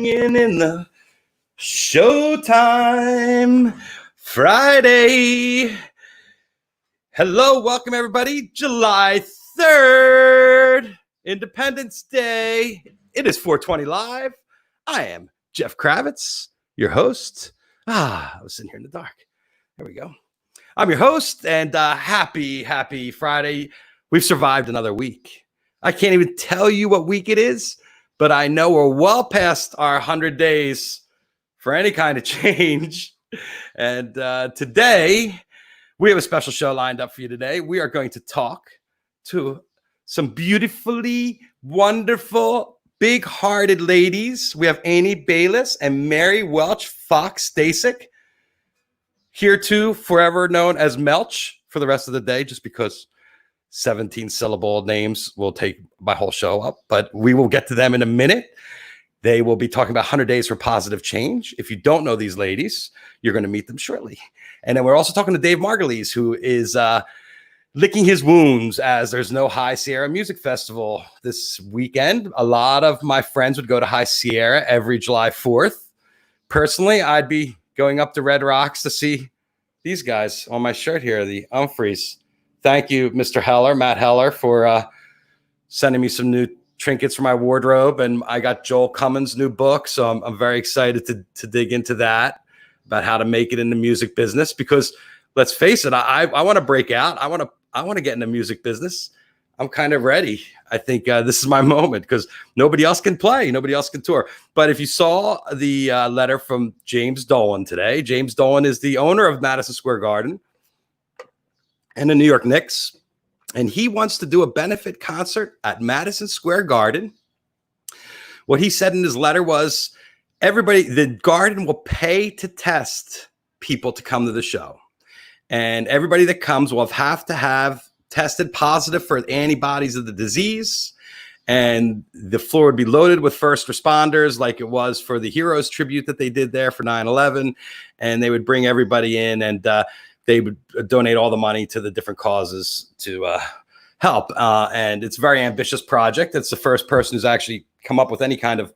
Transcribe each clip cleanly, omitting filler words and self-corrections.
in the Showtime Friday. Hello, welcome everybody. July 3rd, Independence Day. It is 420 Live. I am Jeff Kravitz, your host. I was sitting here in the dark. There we go. I'm your host, and happy Friday. We've survived another week. I can't even tell you what week it is, but I know we're well past our 100 days for any kind of change. And today, we have a special show lined up for you today. We are going to talk to some beautifully wonderful, big-hearted ladies. We have Annie Bayliss and Mary Welch Fox Stasik, here too, forever known as Melch for the rest of the day, just because 17-syllable names will take my whole show up, but we will get to them in a minute. They will be talking about 100 Days for Positive Change. If you don't know these ladies, you're going to meet them shortly. And then we're also talking to Dave Margulies, who is licking his wounds as there's no High Sierra Music Festival this weekend. A lot of my friends would go to High Sierra every July 4th. Personally, I'd be going up to Red Rocks to see these guys on my shirt here, the Umphreys. Thank you, Mr. Heller, Matt Heller, for sending me some new trinkets for my wardrobe. And I got Joel Cummins' new book, so I'm very excited to dig into that, about how to make it in the music business. Because let's face it, I want to break out. I want to get in the music business. I'm kind of ready. I think this is my moment because nobody else can play. Nobody else can tour. But if you saw the letter from James Dolan today, James Dolan is the owner of Madison Square Garden and the New York Knicks. And he wants to do a benefit concert at Madison Square Garden. What he said in his letter was, the Garden will pay to test people to come to the show. And everybody that comes will have to have tested positive for antibodies of the disease. And the floor would be loaded with first responders like it was for the Heroes tribute that they did there for 9/11. And they would bring everybody in, and they would donate all the money to the different causes to help. And it's a very ambitious project. It's the first person who's actually come up with any kind of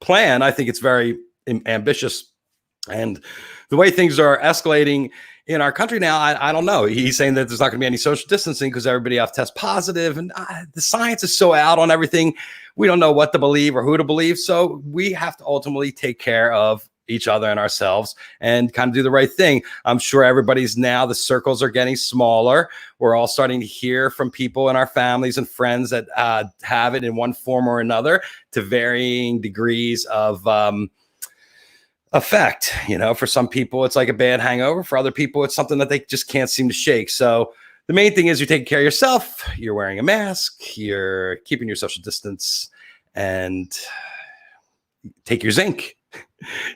plan. I think it's very ambitious. And the way things are escalating in our country now, I don't know. He's saying that there's not going to be any social distancing because everybody have to test positive. And the science is so out on everything. We don't know what to believe or who to believe. So we have to ultimately take care of each other and ourselves and kind of do the right thing. I'm sure everybody's now, the circles are getting smaller. We're all starting to hear from people in our families and friends that have it in one form or another to varying degrees of effect. You know, for some people, it's like a bad hangover. For other people, it's something that they just can't seem to shake. So the main thing is you're taking care of yourself. You're wearing a mask. You're keeping your social distance, and take your zinc.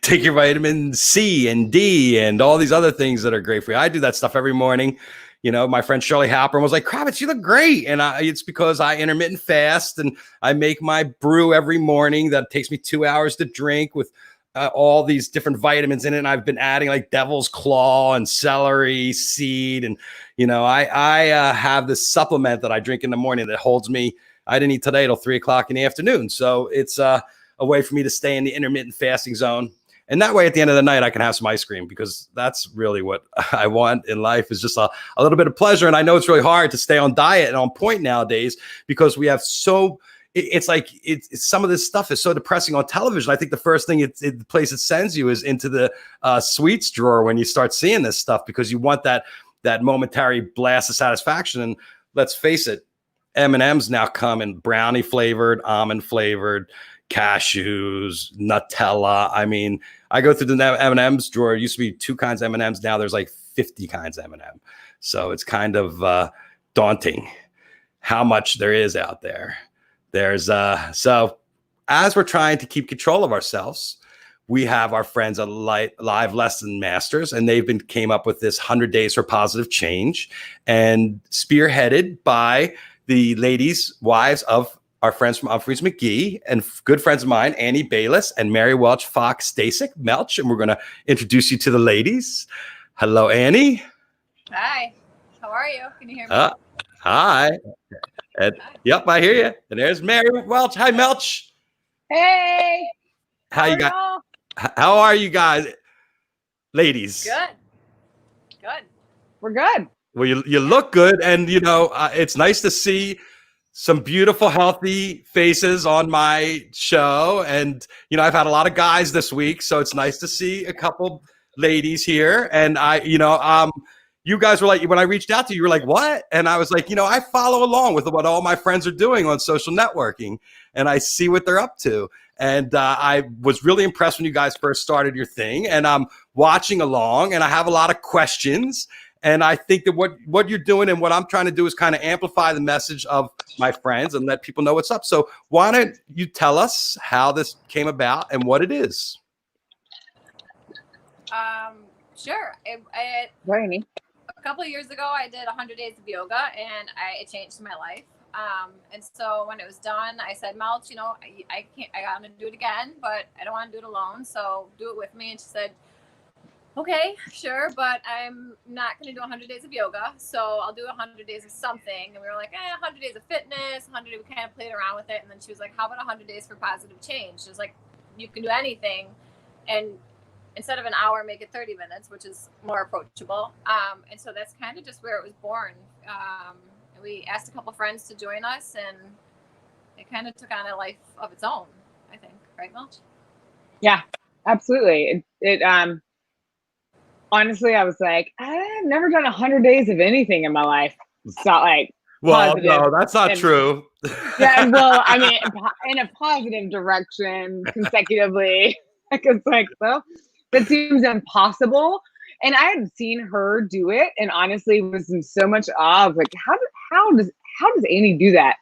Take your vitamin C and D and all these other things that are great for you. I do that stuff every morning. You know, my friend Shirley Halpern was like, Kravitz, you look great. And it's because I intermittent fast, and I make my brew every morning that takes me 2 hours to drink with all these different vitamins in it. And I've been adding like devil's claw and celery seed. And, you know, I have this supplement that I drink in the morning that holds me. I didn't eat today till 3:00 in the afternoon. So it's a way for me to stay in the intermittent fasting zone. And that way, at the end of the night, I can have some ice cream, because that's really what I want in life, is just a little bit of pleasure. And I know it's really hard to stay on diet and on point nowadays, because we have it's like some of this stuff is so depressing on television. I think the first thing the place it sends you is into the sweets drawer when you start seeing this stuff, because you want that momentary blast of satisfaction. And let's face it, M&Ms now come in brownie flavored, almond flavored, cashews, Nutella. I mean, I go through the M&Ms drawer. It used to be 2 kinds of M&Ms. Now there's like 50 kinds of M&M. So it's kind of daunting how much there is out there. So as we're trying to keep control of ourselves, we have our friends at Live Lesson Masters, and came up with this 100 Days for Positive Change, and spearheaded by the ladies, wives of our friends from Humphreys McGee, and good friends of mine, Annie Bayliss and Mary Welch Fox Stasik, Melch. And we're going to introduce you to the ladies. Hello, Annie. Hi. How are you? Can you hear me? Hi. Yep, I hear you. And there's Mary Welch. Hi, Melch. Hey. How you guys? y'all? How are you guys, ladies? Good. Good. We're good. Well, you look good, and it's nice to see some beautiful, healthy faces on my show. And I've had a lot of guys this week, so it's nice to see a couple ladies here. And you guys were like, when I reached out to you, you were like, what? And I was like, I follow along with what all my friends are doing on social networking, and I see what they're up to. And I was really impressed when you guys first started your thing, and I'm watching along, and I have a lot of questions. And I think that what you're doing and what I'm trying to do is kind of amplify the message of my friends and let people know what's up. So why don't you tell us how this came about and what it is? Sure. Very neat. A couple of years ago, I did 100 days of yoga, and it changed my life. And so when it was done, I said, Welch, I got to do it again, but I don't want to do it alone. So do it with me. And she said, okay, sure, but I'm not going to do 100 days of yoga, so I'll do 100 days of something. And we were like, 100 days of fitness, 100 days, we kind of played around with it. And then she was like, how about 100 days for positive change? She was like, you can do anything, and instead of an hour, make it 30 minutes, which is more approachable. And so that's kind of just where it was born. We asked a couple friends to join us, and it kind of took on a life of its own, I think. Right, Welch? Yeah, absolutely. Honestly, I was like, I've never done 100 days of anything in my life. It's not like Well, positive. no, that's not true. Yeah, well, I mean, in a positive direction consecutively. It's like, well, that seems impossible. And I had seen her do it, and honestly was in so much awe of like, how does Annie do that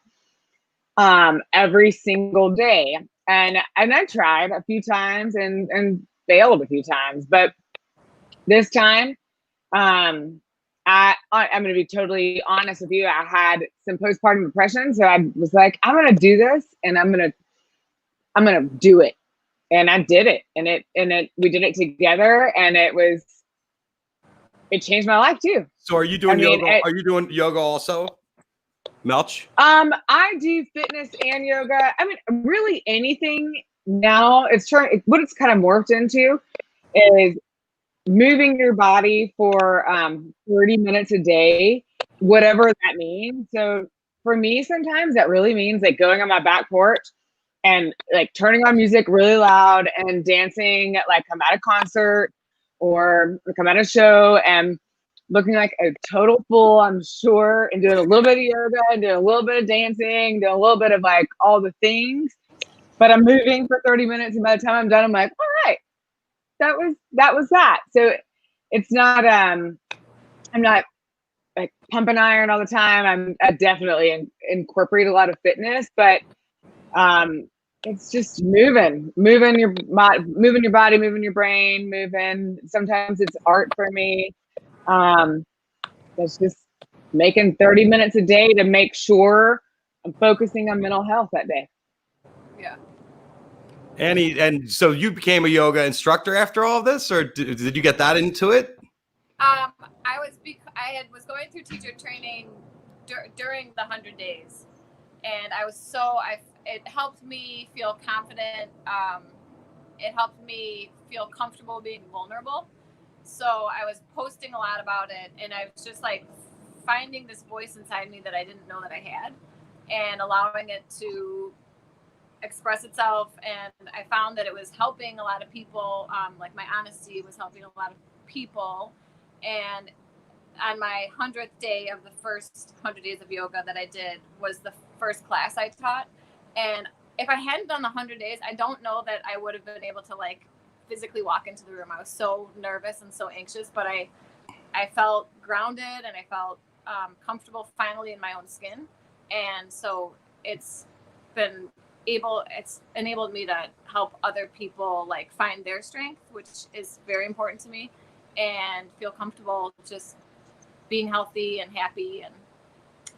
every single day? And I tried a few times and failed a few times, but this time, I'm going to be totally honest with you. I had some postpartum depression, so I was like, I'm going to do this, and I'm going to do it, and I did it, and we did it together, and it changed my life too. So are you doing yoga? Are you doing yoga also, Welch? I do fitness and yoga. I mean, really anything now. What it's kind of morphed into is moving your body for 30 minutes a day, whatever that means. So for me, sometimes that really means like going on my back porch and like turning on music really loud and dancing like I'm at a concert or like I'm at a show and looking like a total fool, I'm sure, and doing a little bit of yoga and doing a little bit of dancing, doing a little bit of like all the things. But I'm moving for 30 minutes, and by the time I'm done, I'm like, all right. That was that. So it's not I'm not like pumping iron all the time. I definitely incorporate a lot of fitness, but it's just moving your body, moving your brain, moving. Sometimes it's art for me. That's just making 30 minutes a day to make sure I'm focusing on mental health that day. Yeah. Annie, and so you became a yoga instructor after all of this, or did you get that into it? I was going through teacher training during the 100 days, and it helped me feel confident. It helped me feel comfortable being vulnerable. So I was posting a lot about it, and I was just like finding this voice inside me that I didn't know that I had, and allowing it to express itself. And I found that it was helping a lot of people. Like my honesty was helping a lot of people. And on my 100th day of the first 100 days of yoga that I did was the first class I taught. And if I hadn't done the 100 days, I don't know that I would have been able to like physically walk into the room. I was so nervous and so anxious, but I felt grounded, and I felt comfortable finally in my own skin. And so it's enabled me to help other people like find their strength, which is very important to me, and feel comfortable just being healthy and happy. And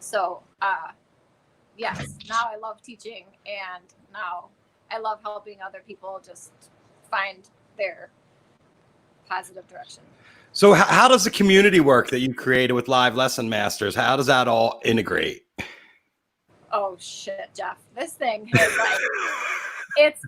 so yes, now I love teaching, and now I love helping other people just find their positive direction. So how does the community work that you created with Live Lesson Masters? How does that all integrate? Oh shit, Jeff, this thing has like it's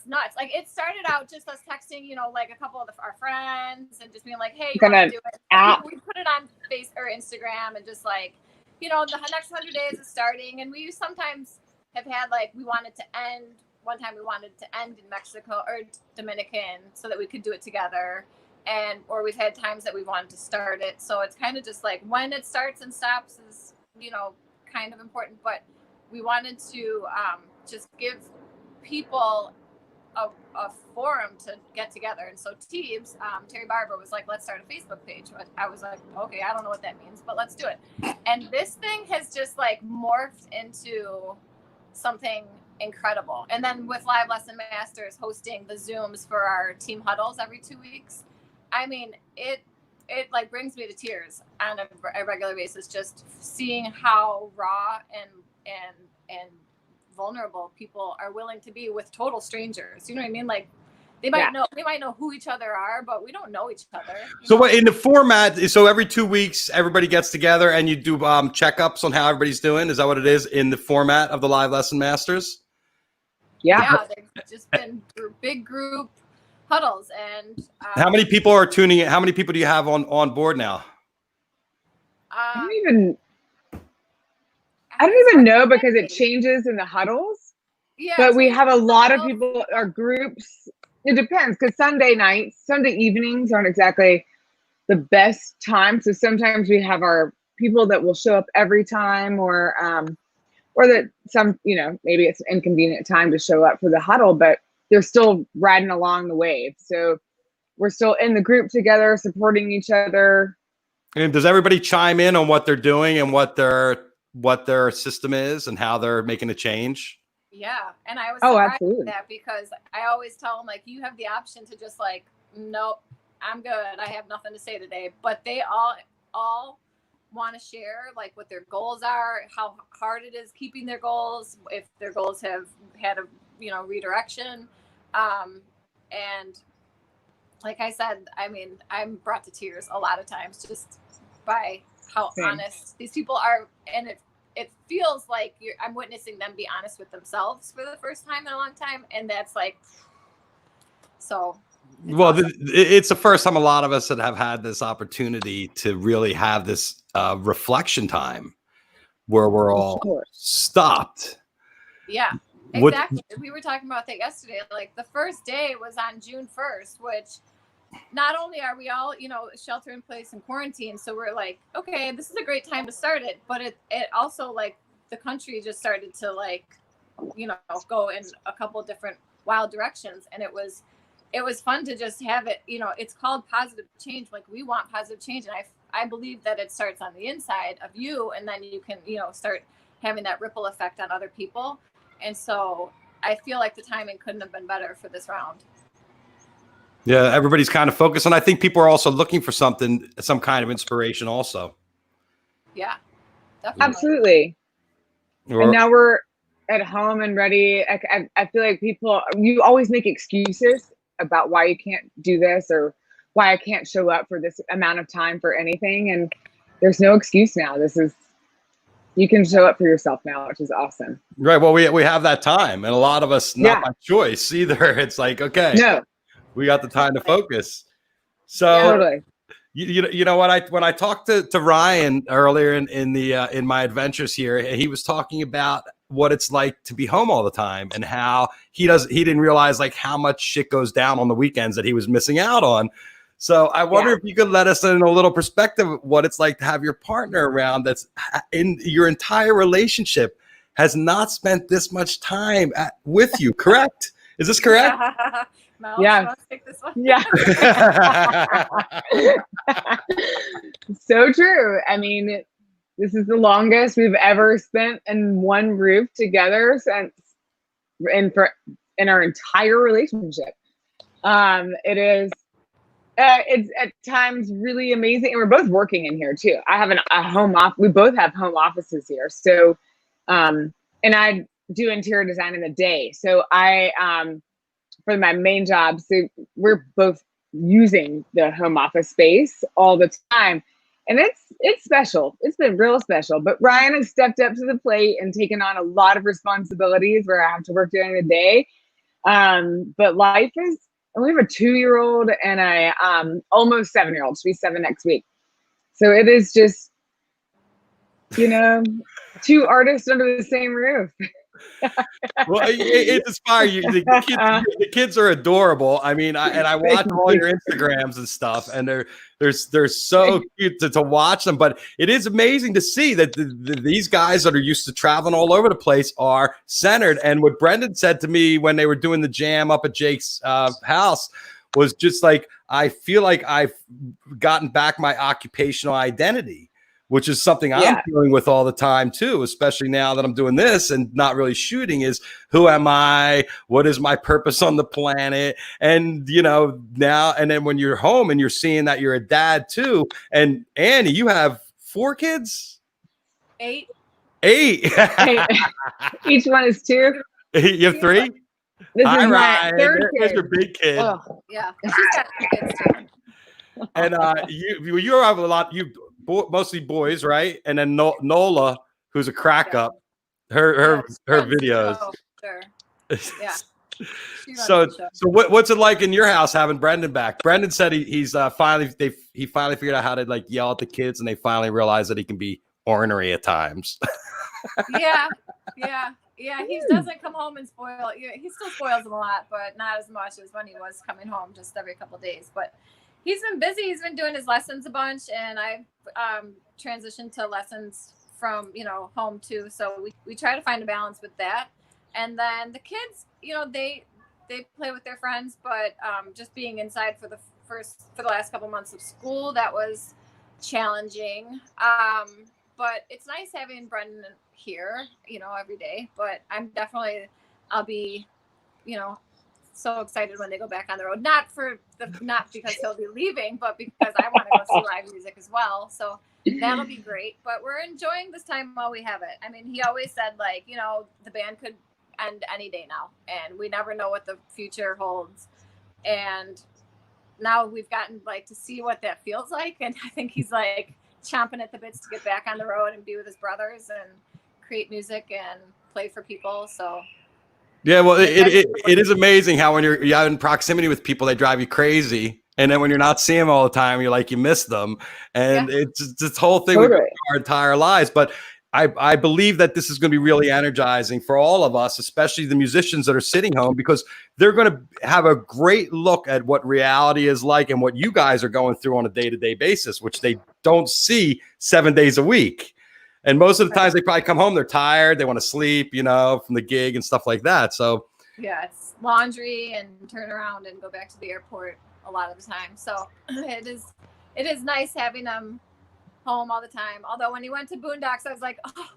nuts. Like it started out just us texting, you know, like a couple of our friends and just being like, hey, you want to do it? App. We put it on Facebook or Instagram and just like, you know, the next 100 days is starting, and we sometimes have had like we wanted to end. One time we wanted to end in Mexico or Dominican so that we could do it together, or we've had times that we wanted to start it. So it's kind of just like when it starts and stops is, you know, kind of important. But we wanted to just give people a forum to get together. And so Teebs, Terry Barber was like, let's start a Facebook page. I was like, okay, I don't know what that means, but let's do it. And this thing has just like morphed into something incredible. And then with Live Lesson Masters hosting the Zooms for our team huddles every 2 weeks, I mean, it like brings me to tears on a regular basis, just seeing how raw and vulnerable people are willing to be with total strangers. You know what I mean? Like they might know who each other are, but we don't know each other. So what in the format? So every 2 weeks, everybody gets together and you do checkups on how everybody's doing. Is that what it is in the format of the Live Lesson Masters? Yeah, they've just been big group huddles. And how many people are tuning in? How many people do you have on board now? I don't even know because it changes in the huddles. Yeah, but we have a lot of people, our groups. It depends because Sunday evenings aren't exactly the best time. So sometimes we have our people that will show up every time, or that some, you know, maybe it's an inconvenient time to show up for the huddle, but they're still riding along the wave. So we're still in the group together, supporting each other. And does everybody chime in on what they're doing and what their system is and how they're making a change? Yeah. And I was surprised absolutely. at that because I always tell them, like, you have the option to just like, nope, I'm good. I have nothing to say today. But they all want to share like what their goals are, how hard it is keeping their goals, if their goals have had a, you know, redirection. And like I said, I mean, I'm brought to tears a lot of times just by how honest these people are. And it feels like I'm witnessing them be honest with themselves for the first time in a long time. And that's like, so. Well, awesome. It's the first time a lot of us that have had this opportunity to really have this reflection time where we're all stopped. Yeah, exactly. We were talking about that yesterday. Like the first day was on June 1st, which not only are we all, you know, shelter in place and quarantine, so we're like, okay, this is a great time to start it. But it also, like, the country just started to, like, you know, go in a couple different wild directions. And it was fun to just have it, you know, it's called positive change. Like, we want positive change. And I believe that it starts on the inside of you, and then you can, you know, start having that ripple effect on other people. And so I feel like the timing couldn't have been better for this round. Yeah, everybody's kind of focused. And I think people are also looking for some kind of inspiration also. Yeah, definitely. Absolutely. And now we're at home and ready. I feel like you always make excuses about why you can't do this or why I can't show up for this amount of time for anything. And there's no excuse now. You can show up for yourself now, which is awesome. Right. Well, we have that time, and a lot of us, not by choice either. It's like, okay, no, we got the time to focus. So totally. You know what, when I talked to Ryan earlier in my adventures here, he was talking about what it's like to be home all the time and how he didn't realize like how much shit goes down on the weekends that he was missing out on. So I wonder if you could let us in a little perspective of what it's like to have your partner around that's in your entire relationship has not spent this much time with you. Correct? Is this correct? Mel, yeah. Take this one? Yeah. So true. I mean, this is the longest we've ever spent in one roof together in our entire relationship. It's at times really amazing. And we're both working in here too. I have a home office. We both have home offices here. So, and I do interior design in the day. So for my main job, so we're both using the home office space all the time. And it's special. It's been real special. But Ryan has stepped up to the plate and taken on a lot of responsibilities where I have to work during the day. But life is, and we have a 2-year-old and a almost 7-year-old. She'll be 7 next week. So it is just, you know, 2 artists under the same roof. Well, it's inspiring. The kids are adorable. I mean, I watch all your Instagrams and stuff, and they're so cute to watch them. But it is amazing to see that these guys that are used to traveling all over the place are centered. And what Brendan said to me when they were doing the jam up at Jake's house was just like, I feel like I've gotten back my occupational identity, which is something I'm dealing with all the time too, especially now that I'm doing this and not really shooting, is who am I? What is my purpose on the planet? And, you know, now, and then when you're home and you're seeing that you're a dad too, and Annie, you have 4 kids? 8. 8. Each one is 2. You have 3? This All is right. my 3rd There's kid. your big kid. Oh. Yeah, she's got 3 kids too. And you have a lot, mostly boys, right? And then Nola, who's a crack up, her videos. Oh, sure. Yeah. So what's it like in your house having Brendan back? Brendan said he's finally figured out how to like yell at the kids, and they finally realized that he can be ornery at times. Yeah. He doesn't come home and spoil. He still spoils them a lot, but not as much as when he was coming home just every couple of days. But he's been busy. He's been doing his lessons a bunch, and I've transitioned to lessons from, you know, home too. So we try to find a balance with that. And then the kids, you know, they play with their friends, but just being inside for the last couple months of school, that was challenging. But it's nice having Brendan here, you know, every day. But I'll be, you know, so excited when they go back on the road. Not because he'll be leaving, but because I want to go see live music as well. So that'll be great. But we're enjoying this time while we have it. I mean, he always said, like, you know, the band could end any day now, and we never know what the future holds. And now we've gotten like to see what that feels like, and I think he's like chomping at the bits to get back on the road and be with his brothers and create music and play for people. So yeah, well, it is amazing how when you're in proximity with people, they drive you crazy. And then when you're not seeing them all the time, you're like, you miss them. And it's this whole thing with our entire lives. But I believe that this is going to be really energizing for all of us, especially the musicians that are sitting home, because they're going to have a great look at what reality is like and what you guys are going through on a day-to-day basis, which they don't see 7 days a week. And most of the times they probably come home, they're tired, they want to sleep, you know, from the gig and stuff like that. So yeah, it's laundry and turn around and go back to the airport a lot of the time. So it is nice having them home all the time. Although when he went to Boondocks, I was like, oh,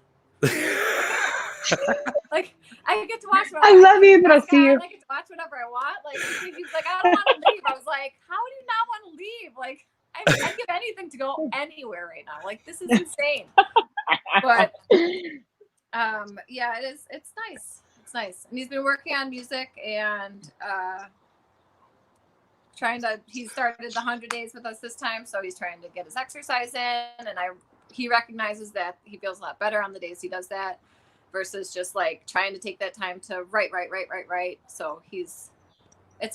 like I get to watch whatever I love you, but I'll see you. I get to watch whatever I want. Like he's like, I don't want to leave. I was like, how do you not want to leave? Like I'd give anything to go anywhere right now. Like this is insane. But yeah, it's nice. It's nice. And he's been working on music and he started the 100 days with us this time, so he's trying to get his exercise in, and he recognizes that he feels a lot better on the days he does that versus just like trying to take that time to write. So it's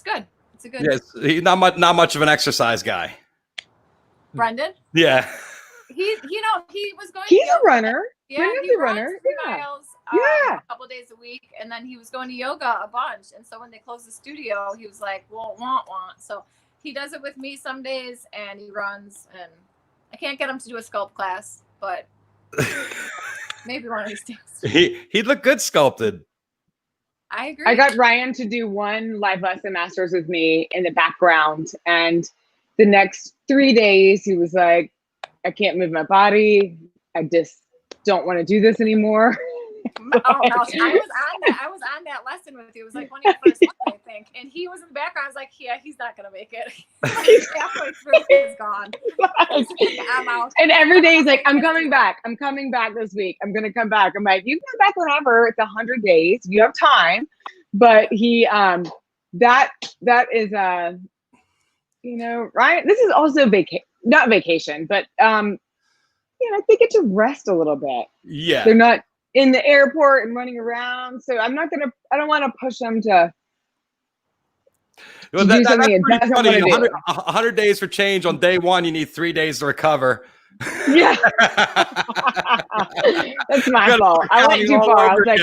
good. It's a good. Yes, he's not much of an exercise guy. Brendan? Yeah. He was going. He's a runner. Yeah, Brendan's he a runner. runs 3 miles. A couple days a week, and then he was going to yoga a bunch. And so when they closed the studio, he was like, "Well, want." So he does it with me some days, and he runs. And I can't get him to do a sculpt class, but maybe one of these days. He'd look good sculpted. I agree. I got Ryan to do one live lesson masters with me in the background, and the next 3 days he was like, "I can't move my body. I just don't want to do this anymore." Oh gosh, I was on that lesson with you. It was like one of your first ones, I think. And he was in the background. I was like, yeah, he's not gonna make it. He's halfway through, he's gone. I'm out. And every day he's like, I'm coming back this week. I'm gonna come back. I'm like, you can come back whenever. It's 100 days. You have time. But he that is you know, Ryan, this is also not vacation, but you know, they get to rest a little bit. Yeah. They're not in the airport and running around. So I don't want to push them to Well, to do something that's it pretty doesn't funny. want to do. 100 days for change. On day one, you need 3 days to recover. Yeah. That's my fault. I went too far. I was like,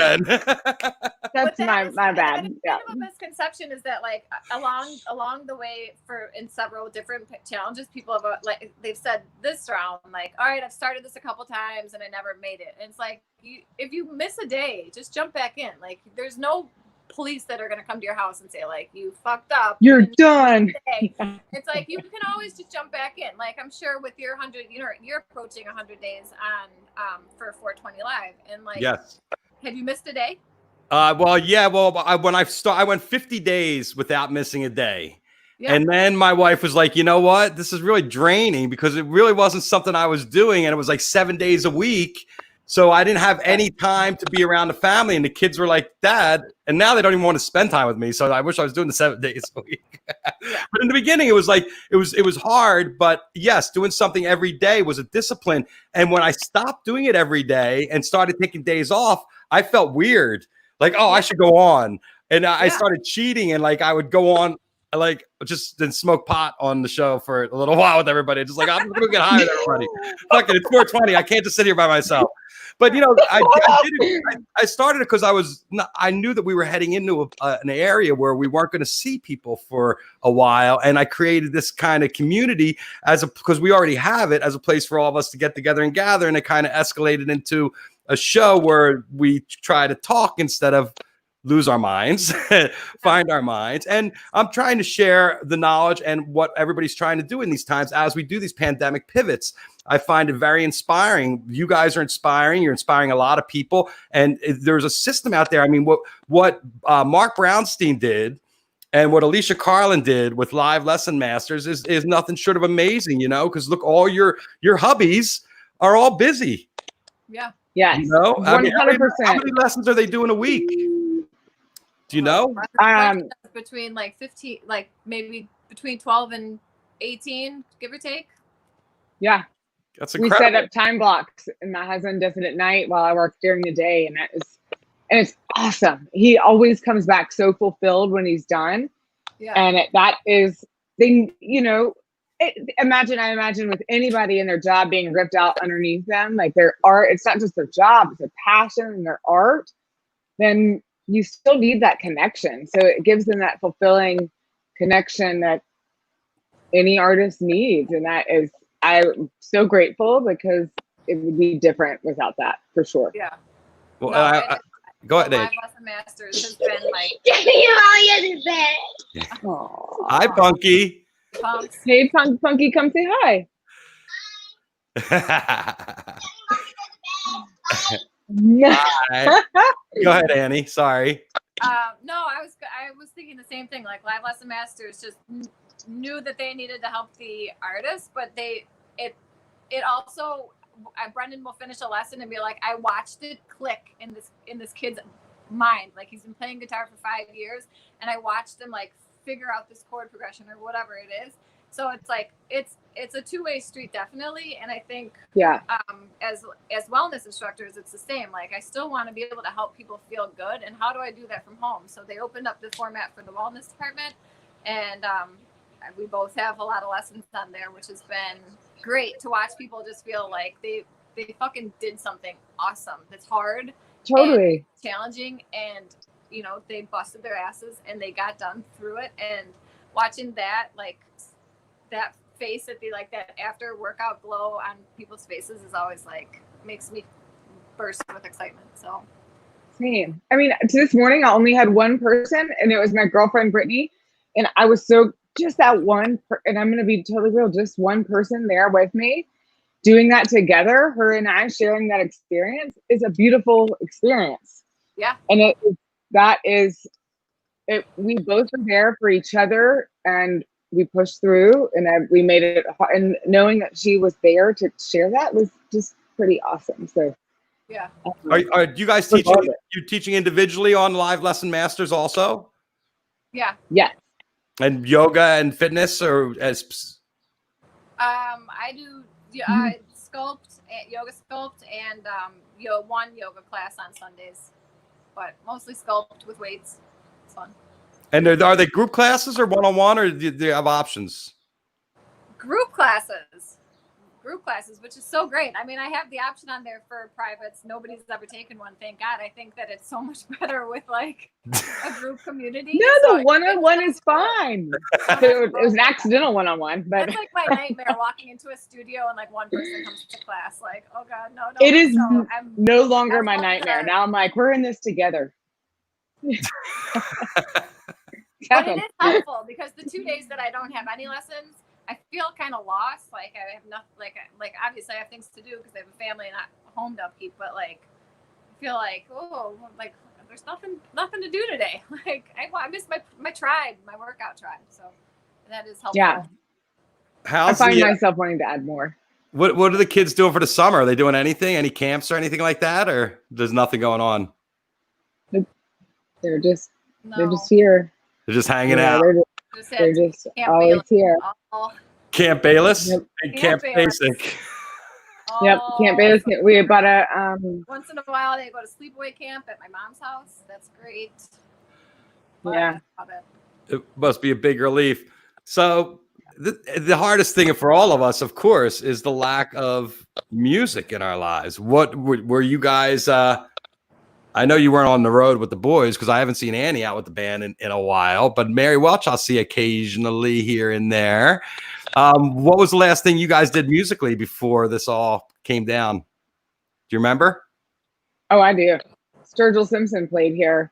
that's my bad. That is Yeah. kind of a misconception, is that like along the way, in several different challenges, people have like they've said this round, like, all right, I've started this a couple times and I never made it. And it's like, if you miss a day, just jump back in. Like, there's no police that are going to come to your house and say, like, you fucked up, You're done. It's like, you can always just jump back in. Like, I'm sure with your 100, you're approaching 100 days on for 420 Live, and like, Yes. Have you missed a day? Well, yeah. Well, I went 50 days without missing a day. Yeah. And then my wife was like, you know what? This is really draining, because it really wasn't something I was doing. And it was like 7 days a week. So I didn't have any time to be around the family. And the kids were like, Dad. And now they don't even want to spend time with me. So I wish I was doing the 7 days a week. But in the beginning, it was like, it was hard. But yes, doing something every day was a discipline. And when I stopped doing it every day and started taking days off, I felt weird. Like, oh, I should go on. And I started cheating, and like I would go on, like, just then smoke pot on the show for a little while with everybody. Just like, I'm going to get high with everybody. Fuck it, it's 420. I can't just sit here by myself. But, you know, I started it because I knew that we were heading into an area where we weren't going to see people for a while. And I created this kind of community because we already have it, as a place for all of us to get together and gather. And it kind of escalated into a show where we try to talk instead of lose our minds, find our minds. And I'm trying to share the knowledge and what everybody's trying to do in these times as we do these pandemic pivots. I find it very inspiring. You guys are inspiring. You're inspiring a lot of people. And there's a system out there. I mean, what Mark Brownstein did and what Alicia Carlin did with Live Lesson Masters is nothing short of amazing, you know, because look, all your hubbies are all busy. Yeah. Yes. You know, 100%. I mean, how many lessons are they doing a week? Do you know? Between like 15, like maybe between 12 and 18, give or take. Yeah. That's incredible. We set up time blocks, and my husband does it at night while I work during the day, and it's awesome. He always comes back so fulfilled when he's done. Yeah. And I imagine with anybody in their job being ripped out underneath them, like their art, it's not just their job, it's their passion and their art, then you still need that connection. So it gives them that fulfilling connection that any artist needs. And I'm so grateful, because it would be different without that, for sure. Yeah. Well, go ahead, Dave. Live Lesson Masters has been like. Hi, Punky. Hey, Punky, come say hi. Hi. Go ahead, Annie. Sorry. No, I was thinking the same thing. Like, Live Lesson Masters just knew that they needed to help the artists, but it also, Brendan will finish a lesson and be like, I watched it click in this kid's mind. Like, he's been playing guitar for 5 years, and I watched him like figure out this chord progression or whatever it is. So it's like it's a two-way street, definitely. And I think as wellness instructors, it's the same. Like, I still want to be able to help people feel good, and how do I do that from home? So they opened up the format for the wellness department, and we both have a lot of lessons on there, which has been great to watch people just feel like they fucking did something awesome that's hard, totally challenging, and you know, they busted their asses and they got done through it. And watching that, like, that face at that after workout glow on people's faces is always like, makes me burst with excitement. So same. I mean, this morning I only had one person, and it was my girlfriend Brittany, and I was just that one, and I'm going to be totally real, just one person there with me doing that together, her and I sharing that experience, is a beautiful experience. Yeah. And we both were there for each other, and we pushed through, and we made it, and knowing that she was there to share that was just pretty awesome. So yeah. Are you guys teaching individually on Live Lesson Masters also? Yeah. Yeah. And yoga and fitness, or as? I do sculpt, yoga sculpt, and one yoga class on Sundays, but mostly sculpt with weights. It's fun. And are they group classes or one-on-one, or do you have options? Group classes, which is so great. I mean, I have the option on there for privates. Nobody's ever taken one, thank God. I think that it's so much better with like a group community. No, So the one-on-one is fine. It was an accidental one-on-one, but that's like my nightmare, walking into a studio and like one person comes to class. Like, oh God, no. it is So no longer my love nightmare. the- Now I'm like, we're in this together. But it is helpful because the 2 days that I don't have any lessons, I feel kind of lost. Like I have nothing. Like obviously I have things to do because I have a family and not a home to upkeep. But like, I feel like like there's nothing to do today. Like I miss my tribe, my workout tribe. So that is helpful. Yeah. I find myself wanting to add more. What are the kids doing for the summer? Are they doing anything? Any camps or anything like that, or there's nothing going on? They're just here. They're just hanging out. They're just always here. Camp Bayliss Yep. and Camp Stasik. Yep, Camp Bayliss. We bought a once in a while they go to sleepaway camp at my mom's house. That's great. Yeah. It must be a big relief. So the hardest thing for all of us, of course, is the lack of music in our lives. What were you guys? I know you weren't on the road with the boys because I haven't seen Annie out with the band in a while, but Mary Welch I'll see occasionally here and there. What was the last thing you guys did musically before this all came down? Do you remember? Oh, I do. Sturgill Simpson played here.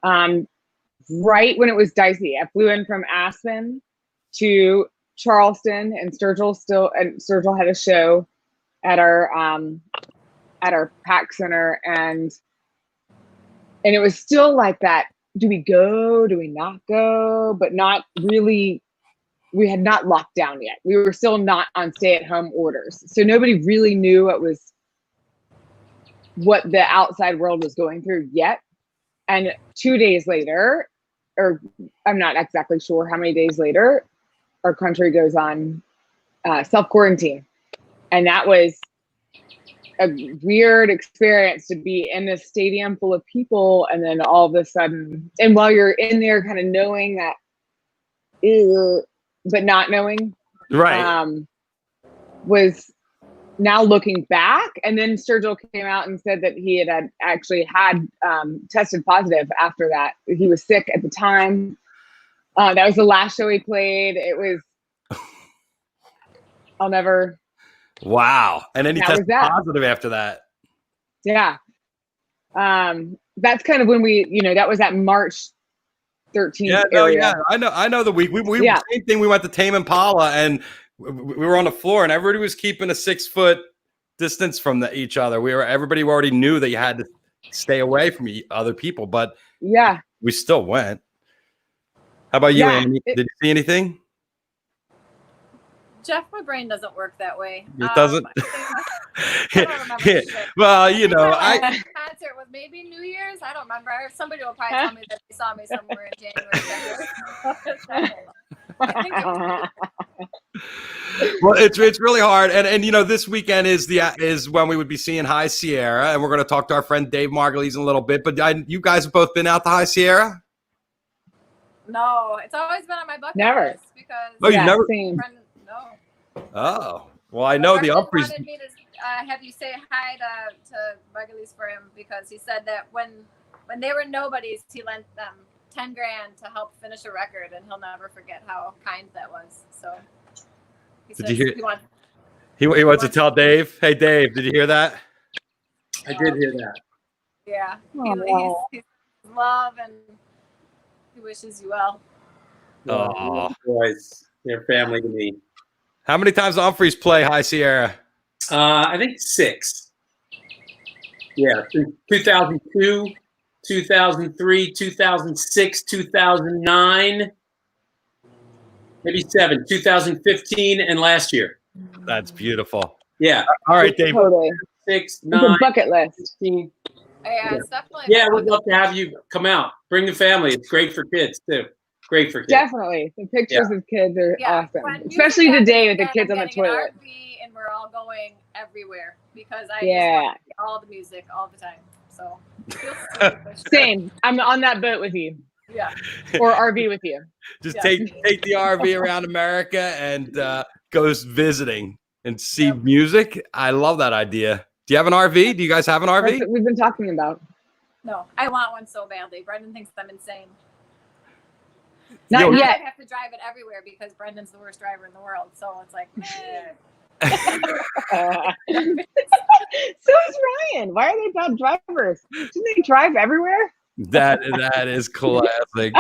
Right when it was dicey. I flew in from Aspen to Charleston, and Sturgill had a show at our PAC center, and it was still like that. Do we go? Do we not go? But not really. We had not locked down yet. We were still not on stay-at-home orders, so nobody really knew what the outside world was going through yet. And 2 days later, or I'm not exactly sure how many days later, our country goes on self-quarantine, and that was a weird experience to be in a stadium full of people, and then all of a sudden, and while you're in there kind of knowing that, but not knowing, right, was now looking back. And then Sturgill came out and said that he had actually had tested positive after that. He was sick at the time. That was the last show he played. It was, I'll never. Wow. And then he tested positive after that. Yeah. That's kind of when that was that March 13th area. Yeah. I know the week. We same thing. We went to Tame Impala and we were on the floor and everybody was keeping a 6 foot distance from each other. Everybody already knew that you had to stay away from other people, but yeah, we still went. How about you, Annie? Did you see anything? Jeff, my brain doesn't work that way. It doesn't. I don't remember. Well, I concert was maybe New Year's. I don't remember. Somebody will probably tell me that they saw me somewhere in January. Well, it's really hard, and this weekend is when we would be seeing High Sierra, and we're going to talk to our friend Dave Margulies in a little bit. But you guys have both been out to High Sierra? No, it's always been on my bucket list because. Oh, you've never seen? No. Oh, well, I know the Humphreys. Wanted me to have you say hi to Margulies for him because he said that when they were nobodies, he lent them $10,000 to help finish a record, and he'll never forget how kind that was. So. Did you hear? He wants to tell Dave. Hey, Dave, did you hear that? I did hear that. Yeah, he's love and he wishes you well. Oh, boys, they're family to me. How many times the Humphreys play High Sierra? I think 6. Yeah, 2002, 2003, 2006, 2009. Maybe 7, 2015, and last year. That's beautiful. Yeah. All right, Dave. Totally. 6, 9, it's a bucket list. 15. Yeah, it's definitely. Yeah, we'd love to have you come out. Bring the family. It's great for kids too. Great for kids. Definitely, the pictures of kids are awesome, When especially today with the kids on the getting an toilet. RV and we're all going everywhere because I Yeah. just want to see all the music all the time. So. Same. I'm on that boat with you. Yeah. Or RV with you. Just Yeah. take the RV around America and goes visiting and see music. I love that idea. Do you have an RV? Do you guys have an That's RV? what we've been talking about. No, I want one so badly. Brendan thinks I'm insane. Not Yo, Now yet. I have to drive it everywhere because Brendan's the worst driver in the world. So it's like, So is Ryan. Why are they bad drivers? Didn't they drive everywhere? that is classic.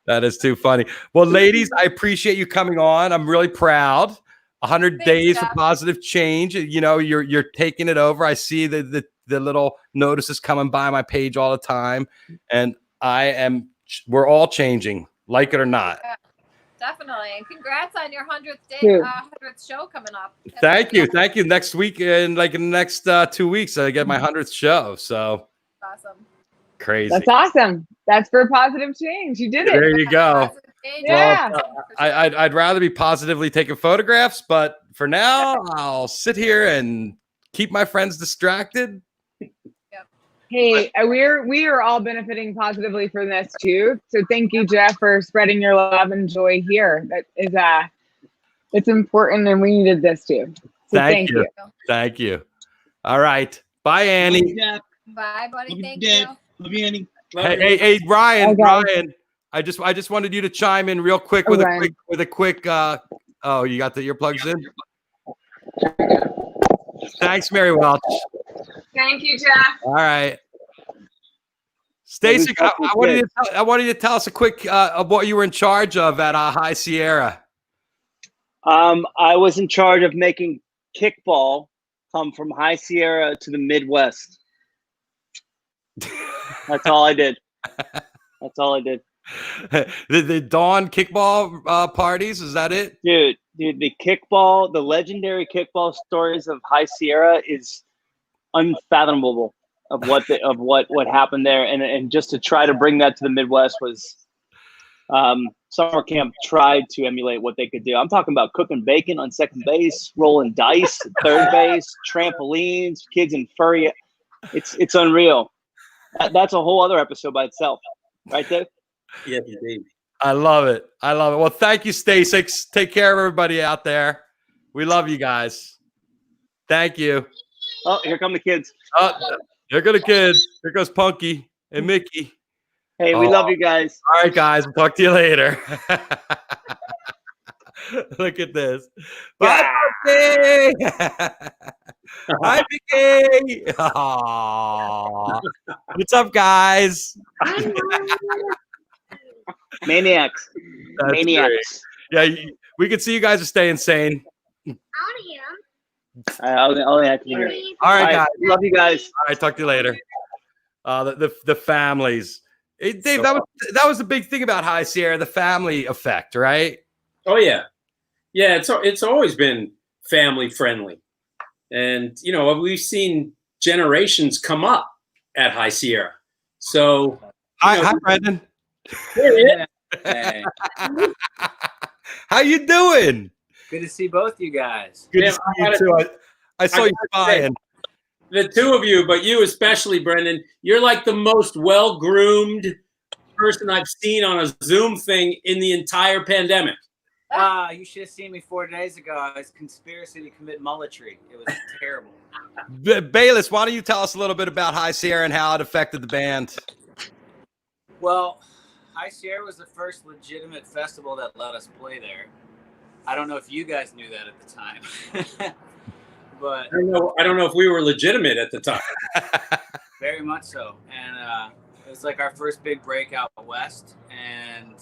That is too funny. Well, ladies, I appreciate you coming on. I'm really proud. 100 Thanks, days for Jeff. positive change. You know, you're taking it over. I see the little notices coming by my page all the time, and we're all changing, like it or not. Yeah, definitely. And congrats on your 100th day, Dude. 100th show coming up. That's Thank you. awesome. Thank you. Next week, in the next 2 weeks, I get my 100th show. So Awesome. crazy. That's awesome. That's for positive change. You did it. There you go. Positive change. Yeah. I'd rather be positively taking photographs, but for now, I'll sit here and keep my friends distracted. Hey, we are all benefiting positively from this too. So thank you, Jeff, for spreading your love and joy here. That is it's important, and we needed this too. So Thank you. Thank you. All right. Bye, Annie. Yeah. Bye, buddy. Love you, Thank Dave. you. Love you, Annie. Hey, Ryan. Okay. Ryan. I just wanted you to chime in real quick with Ryan. a quick. Oh, you got the earplugs in. Thanks, Mary Welch. Thank you, Jeff. All right. Stasik, I wanted you to tell us a quick of what you were in charge of at High Sierra. I was in charge of making kickball come from High Sierra to the Midwest. That's all I did. That's all I did. the Dawn kickball parties, is that it? Dude, the legendary kickball stories of High Sierra is unfathomable of what happened there. And just to try to bring that to the Midwest was summer camp tried to emulate what they could do. I'm talking about cooking bacon on second base, rolling dice at third base, trampolines, kids in furry. It's unreal. That's a whole other episode by itself, right, Dave? Yes, indeed. I love it. Well, thank you, Stasik. Take care of everybody out there. We love you guys. Thank you. Oh, here come the kids. Oh, there go the kids. There goes Punky and Mickey. Hey, we love you guys. All right, guys. We'll talk to you later. Look at this. Bye, Punky. Hi, Mickey. Aw. What's up, guys? Maniacs. That's Maniacs. great. Yeah, we can see you guys are staying sane. I'll have to hear. All right, guys. Love you guys. All right, talk to you later. The families. Hey, Dave, that was the big thing about High Sierra, the family effect, right? Oh yeah, yeah. It's always been family friendly, and you know we've seen generations come up at High Sierra. So Hi, Brendan. Hey, How you doing? good to see both you guys. Good Yeah, to see you too. I saw I you gotta say, spying. the two of you, but you especially, Brendan, you're like the most well-groomed person I've seen on a Zoom thing in the entire pandemic. You should have seen me 4 days ago. I was conspiracy to commit mulletry. It was terrible. Bayliss, why don't you tell us a little bit about High Sierra and how it affected the band? Well, High Sierra was the first legitimate festival that let us play there. I don't know if you guys knew that at the time, but I don't know if we were legitimate at the time. very much so. And it was like our first big break out west, and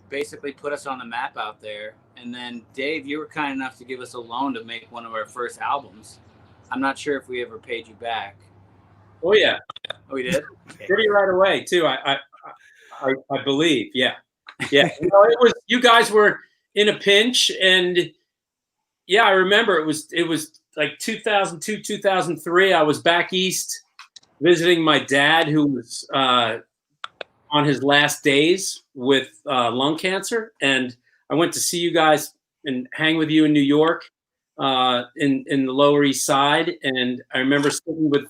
basically put us on the map out there. And then Dave, you were kind enough to give us a loan to make one of our first albums. I'm not sure if we ever paid you back. Oh yeah, Oh, we did? Okay. pretty right away too. I believe. Yeah. You know, it was you guys were in a pinch, and yeah, I remember it was like 2002, 2003. I was back east visiting my dad, who was on his last days with lung cancer, and I went to see you guys and hang with you in New York, in the Lower East Side, and I remember sitting with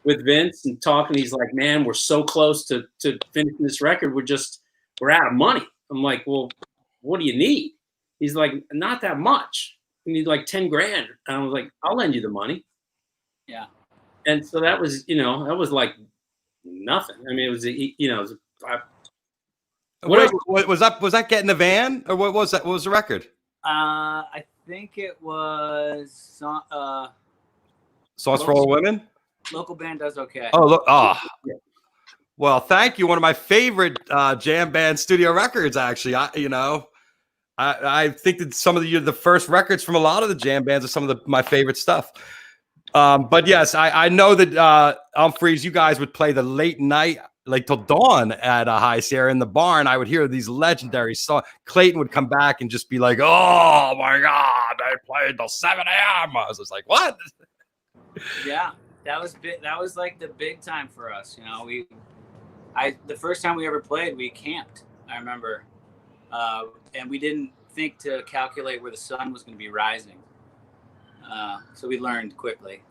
with Vince and talking. He's like, man, we're so close to finishing this record. We're out of money. I'm like, well, what do you need? He's like, not that much. We need like 10 grand. And I was like, I'll lend you the money. Yeah. And so that was, that was like nothing. I mean, it was, Wait, was that Get in the Van, or what was that? What was the record? I think it was Sauce for All Women. Local Band Does Okay. Oh, look. Oh. Well, thank you. One of my favorite jam band studio records, actually. I think that some of the first records from a lot of the jam bands are some of my favorite stuff. But yes, I know that Humphreys, you guys would play the late night, like till dawn at High Sierra in the barn. I would hear these legendary songs. Clayton would come back and just be like, "Oh my God, I played till 7 a.m." I was just like, "What?" Yeah, that was big. That was like the big time for us. The first time we ever played, we camped. I remember, and we didn't think to calculate where the sun was going to be rising. So we learned quickly.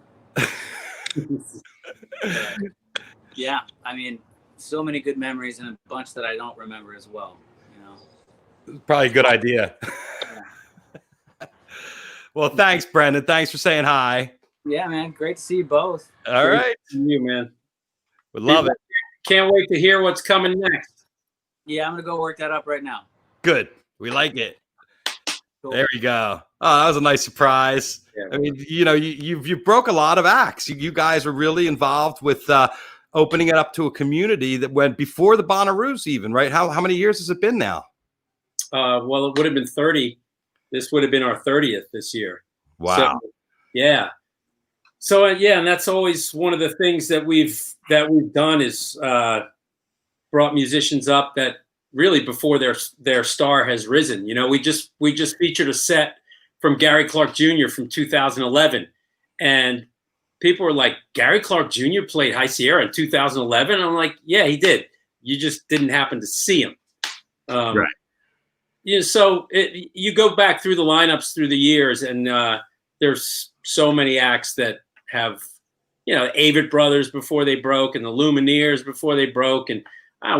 Yeah, I mean, so many good memories and a bunch that I don't remember as well. Probably a good idea. Yeah. Well, thanks, Brendan. Thanks for saying hi. Yeah, man. Great to see you both. All right. You, man. Would love it. Can't wait to hear what's coming next. Yeah, I'm going to go work that up right now. Good. We like it. Cool. There you go. Oh, that was a nice surprise. Yeah. I mean, you broke a lot of acts. You guys were really involved with opening it up to a community that went before the Bonnaroos even, right? How many years has it been now? Well, it would have been 30. This would have been our 30th this year. Wow. So, yeah. So and that's always one of the things that we've done is brought musicians up that really before their star has risen. We just featured a set from Gary Clark Jr. from 2011, and people were like, Gary Clark Jr. played High Sierra in 2011. I'm like, yeah, he did. You just didn't happen to see him. Right. So you go back through the lineups through the years, and there's so many acts that have, Avett Brothers before they broke, and the Lumineers before they broke, and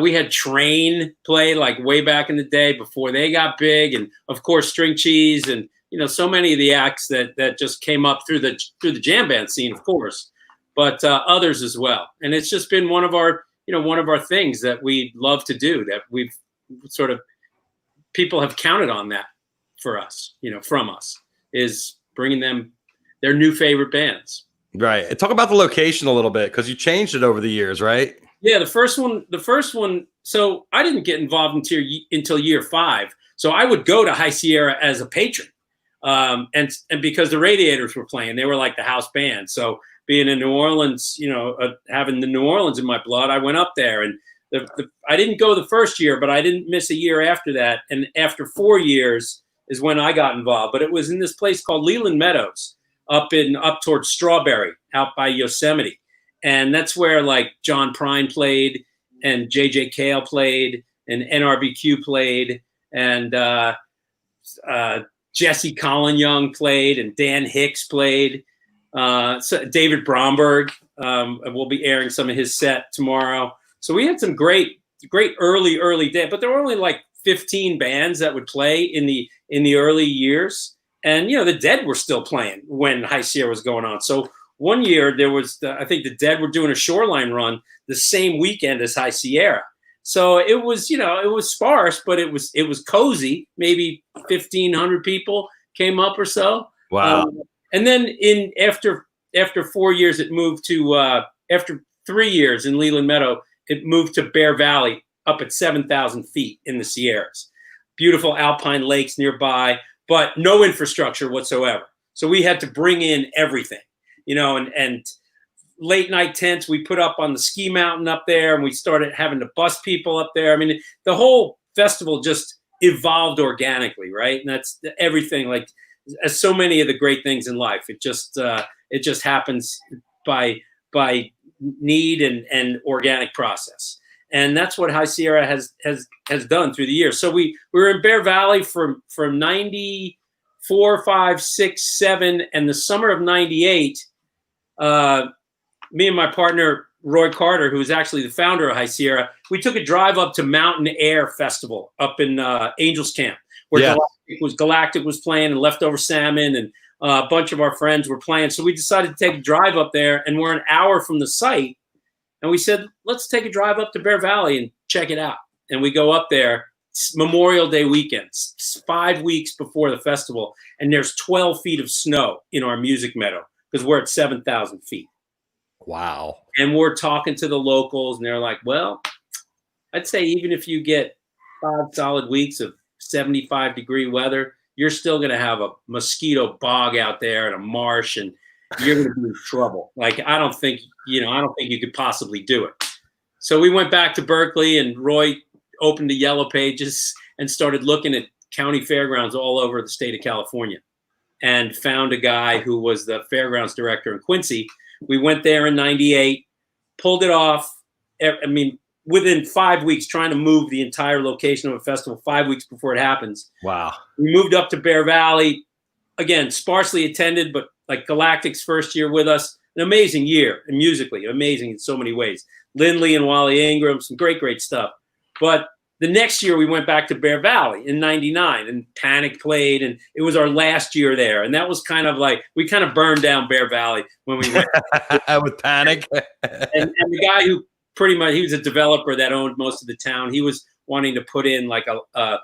we had Train play like way back in the day before they got big, and of course String Cheese, and so many of the acts that just came up through the jam band scene, of course, but others as well. And it's just been one of our things that we love to do, that we've sort of, people have counted on that for us, from us, is bringing them their new favorite bands. Right. And talk about the location a little bit, because you changed it over the years, right? Yeah, the first one. So I didn't get involved until year 5. So I would go to High Sierra as a patron, and because the Radiators were playing, they were like the house band. So being in New Orleans, having the New Orleans in my blood, I went up there, and I didn't go the first year, but I didn't miss a year after that. And after 4 years is when I got involved. But it was in this place called Leland Meadows, up towards Strawberry, out by Yosemite. And that's where like John Prine played, and J.J. Cale played, and NRBQ played, and Jesse Colin Young played, and Dan Hicks played. So David Bromberg will be airing some of his set tomorrow. So we had some great early day, but there were only like 15 bands that would play in the early years. And, the Dead were still playing when High Sierra was going on. So one year there was, I think the Dead were doing a Shoreline run the same weekend as High Sierra. So it was, it was sparse, but it was cozy. Maybe 1,500 people came up or so. Wow. And then after 4 years, it moved to, after 3 years in Leland Meadow, it moved to Bear Valley up at 7,000 feet in the Sierras. Beautiful alpine lakes nearby, but no infrastructure whatsoever. So we had to bring in everything, and late night tents we put up on the ski mountain up there, and we started having to bus people up there. I mean, the whole festival just evolved organically, right? And that's everything, like as so many of the great things in life. It just happens by need and organic process. And that's what High Sierra has done through the years. So we were in Bear Valley from 94, 5, 6, 7, and the summer of 98. me and my partner Roy Carter, who was actually the founder of High Sierra, we took a drive up to Mountain Air Festival up in Angels Camp, where Galactic was playing, and Leftover Salmon, and a bunch of our friends were playing. So we decided to take a drive up there, and we're an hour from the site. And we said, let's take a drive up to Bear Valley and check it out. And we go up there. It's Memorial Day weekend, 5 weeks before the festival, and there's 12 feet of snow in our music meadow because we're at 7,000 feet. Wow. And we're talking to the locals, and they're like, well, I'd say even if you get 5 solid weeks of 75-degree weather, you're still going to have a mosquito bog out there and a marsh, and you're going to be in trouble. Like, I don't think you could possibly do it. So we went back to Berkeley, and Roy opened the Yellow Pages and started looking at county fairgrounds all over the state of California, and found a guy who was the fairgrounds director in Quincy. We went there in 98, pulled it off. I mean, within 5 weeks, trying to move the entire location of a festival 5 weeks before it happens. Wow. We moved up to Bear Valley, again, sparsely attended, but like Galactic's first year with us, an amazing year, and musically amazing in so many ways. Lindley and Wally Ingram, some great, great stuff. But the next year we went back to Bear Valley in 99, and Panic played, and it was our last year there. And that was kind of like, we kind of burned down Bear Valley when we went. With Panic. and the guy who pretty much, he was a developer that owned most of the town. He was wanting to put in like a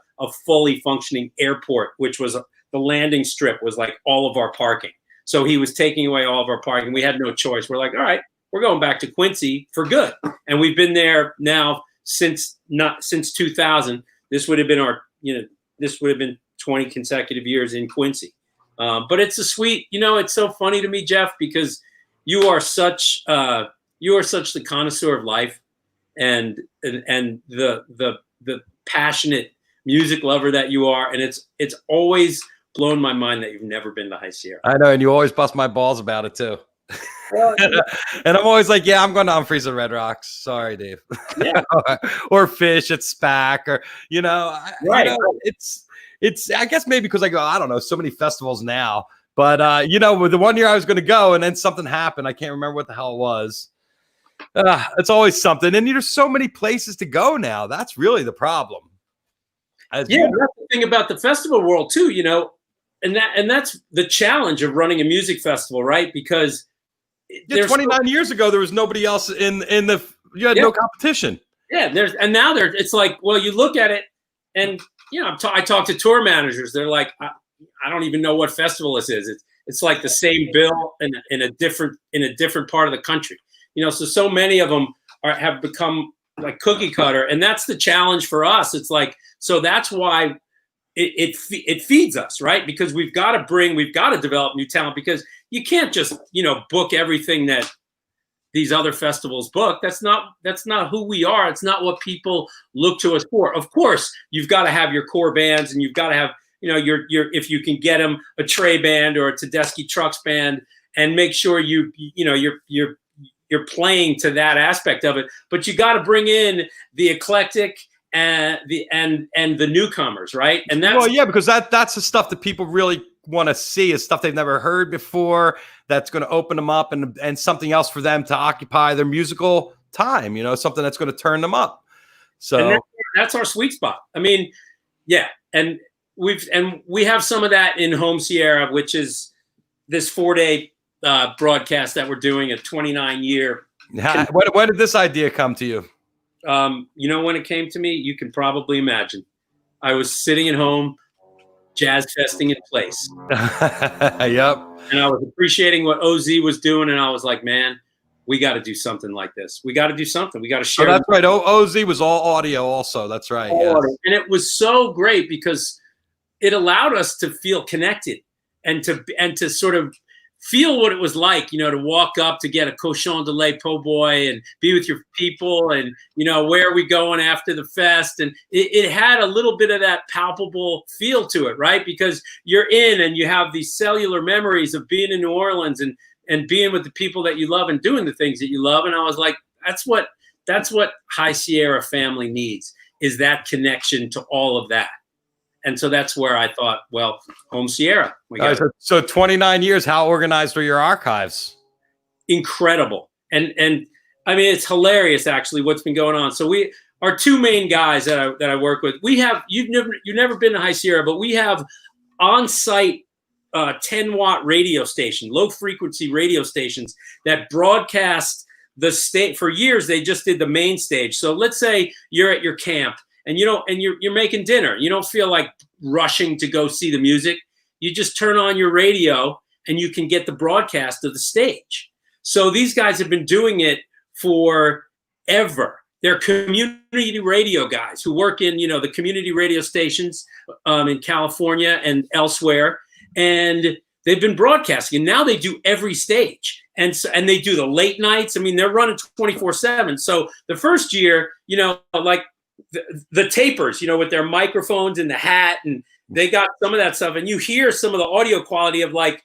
fully functioning airport, which was the landing strip was like all of our parking. So he was taking away all of our parking. We had no choice. We're like, all right, we're going back to Quincy for good. And we've been there now since 2000. This would have been 20 consecutive years in Quincy. But it's a sweet, it's so funny to me, Jeff, because you are such the connoisseur of life, and the passionate music lover that you are. And it's always blown my mind that you've never been to High Sierra. I know, and you always bust my balls about it too. Well, and I'm always like, yeah, I'm going to Humphreys and Red Rocks. Sorry, Dave. Yeah. Or Fish at SPAC, or right. It's I guess maybe because I go, I don't know, so many festivals now. But with the one year I was going to go, and then something happened. I can't remember what the hell it was. It's always something, and there's so many places to go now. That's really the problem. That's the thing about the festival world too, and that's the challenge of running a music festival, right? Because 29 years ago, there was nobody else in the. You had no competition. Yeah, now it's like, well, you look at it, and I talk to tour managers. They're like, I don't even know what festival this is. It's like the same bill in a different part of the country. So many of them have become like cookie cutter, and that's the challenge for us. It's like, so that's why it feeds us, right? Because we've got to develop new talent, because you can't just book everything that these other festivals book. That's not who we are. It's not what people look to us for. Of course, you've got to have your core bands, and you've got to have your if you can get them a Trey band or a Tedeschi Trucks band, and make sure you're playing to that aspect of it. But you got to bring in the eclectic and the newcomers, right? And that's because that's the stuff that people really want to see, is stuff they've never heard before. That's going to open them up, and something else for them to occupy their musical time. Something that's going to turn them up. So that's our sweet spot. I mean, yeah, and we have some of that in Home Sierra, which is this 4-day broadcast that we're doing, a 29-year. When did this idea come to you? When it came to me, you can probably imagine. I was sitting at home, jazz festing in place. Yep. And I was appreciating what OZ was doing, and I was like, man, we got to do something like this. We got to do something. We got to share. Oh, that's right. OZ was all audio also. That's right. Yes. And it was so great because it allowed us to feel connected and to sort of feel what it was like, to walk up to get a cochon de lait po' boy and be with your people, and, where are we going after the fest? And it had a little bit of that palpable feel to it, right? Because you're in and you have these cellular memories of being in New Orleans and being with the people that you love and doing the things that you love. And I was like, that's what High Sierra family needs, is that connection to all of that. And so that's where I thought, well, Home Sierra. So 29 years, how organized are your archives? Incredible. and I mean, it's hilarious actually what's been going on. So our two main guys that I work with, we have, you've never been to High Sierra, but we have on-site 10-watt radio station, low frequency radio stations that broadcast the state. For years they just did the main stage. So let's say you're at your camp and you're making dinner. You don't feel like rushing to go see the music. You just turn on your radio and you can get the broadcast of the stage. So these guys have been doing it forever. They're community radio guys who work in, the community radio stations in California and elsewhere. And they've been broadcasting, and now they do every stage. And they do the late nights. I mean, they're running 24/7. So the first year, like the tapers, with their microphones and the hat, and they got some of that stuff. And you hear some of the audio quality of like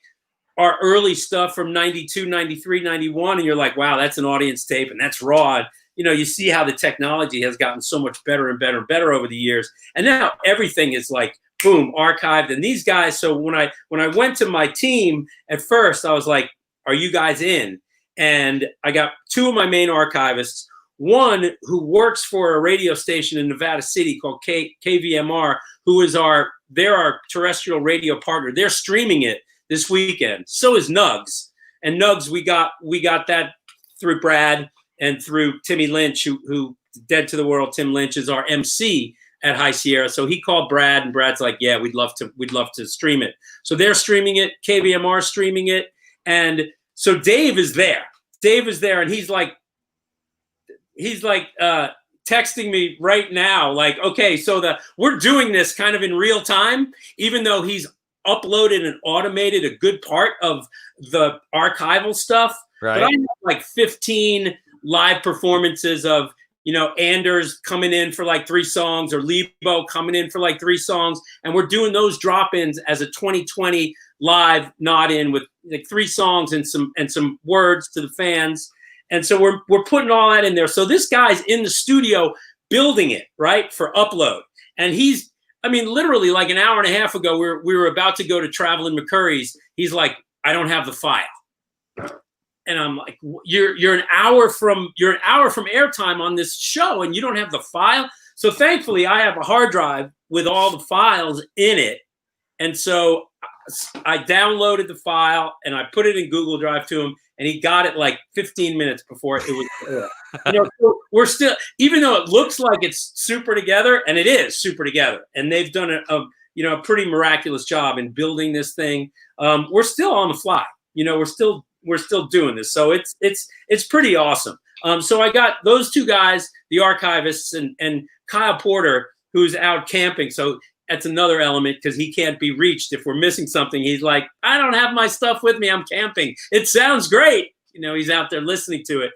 our early stuff from 92, 93, 91. And you're like, wow, that's an audience tape and that's raw. You see how the technology has gotten so much better and better and better over the years. And now everything is like, boom, archived. And these guys, so when I went to my team at first, I was like, are you guys in? And I got two of my main archivists, one who works for a radio station in Nevada City called KVMR, they're our terrestrial radio partner. They're streaming it this weekend. So is Nugs. And Nugs, we got that through Brad and through Timmy Lynch, who dead to the world. Tim Lynch is our MC at High Sierra. So he called Brad, and Brad's like, yeah, we'd love to stream it. So they're streaming it, KVMR streaming it. And so Dave is there, and he's like texting me right now, like, okay, so we're doing this kind of in real time, even though he's uploaded and automated a good part of the archival stuff. Right. But I have like 15 live performances of, Anders coming in for like 3 songs, or Lebo coming in for like 3 songs. And we're doing those drop-ins as a 2020 live nod in with like 3 songs and some words to the fans. And so we're putting all that in there. So this guy's in the studio building it, right, for upload. And literally like an hour and a half ago, we were about to go to Travelin' McCurry's. He's like, I don't have the file. And I'm like, you're an hour from airtime on this show, and you don't have the file. So thankfully, I have a hard drive with all the files in it, and so I downloaded the file and I put it in Google Drive to him, and he got it like 15 minutes before it was. So we're still, even though it looks like it's super together, and it is super together, and they've done a pretty miraculous job in building this thing. We're still on the fly. We're still doing this. So it's pretty awesome. So I got those two guys, the archivists, and Kyle Porter, who's out camping. So that's another element, because he can't be reached if we're missing something. He's like, I don't have my stuff with me. I'm camping. It sounds great. He's out there listening to it.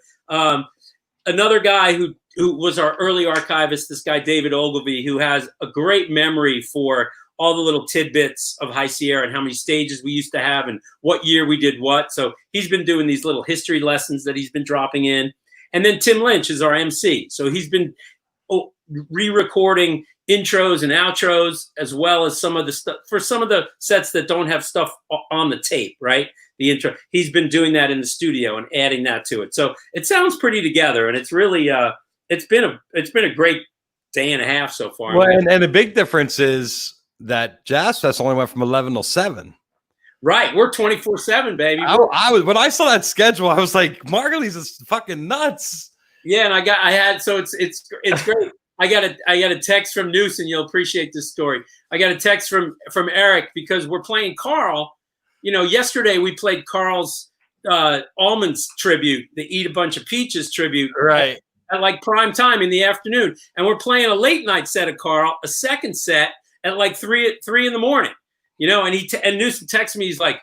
Another guy who was our early archivist, this guy, David Ogilvy, who has a great memory for all the little tidbits of High Sierra and how many stages we used to have and what year we did what. So he's been doing these little history lessons that he's been dropping in. And then Tim Lynch is our MC. So he's been re-recording intros and outros, as well as some of the stuff for some of the sets that don't have stuff on the tape, right? The intro. He's been doing that in the studio and adding that to it. So it sounds pretty together, and it's really it's been a great day and a half so far. Well, and the big difference is that Jazz Fest only went from 11 till 7. Right, we're 24/7, baby. I was, when I saw that schedule, I was like, Margulies is fucking nuts. Yeah, and it's great. I got a text from Noose, and you'll appreciate this story. I got a text from Eric, because we're playing Carl. Yesterday we played Carl's Almonds tribute, the Eat a Bunch of Peaches tribute, right, at like prime time in the afternoon, and we're playing a late night set of Carl, a second set at like 3 in the morning, and Newsom texts me. He's like,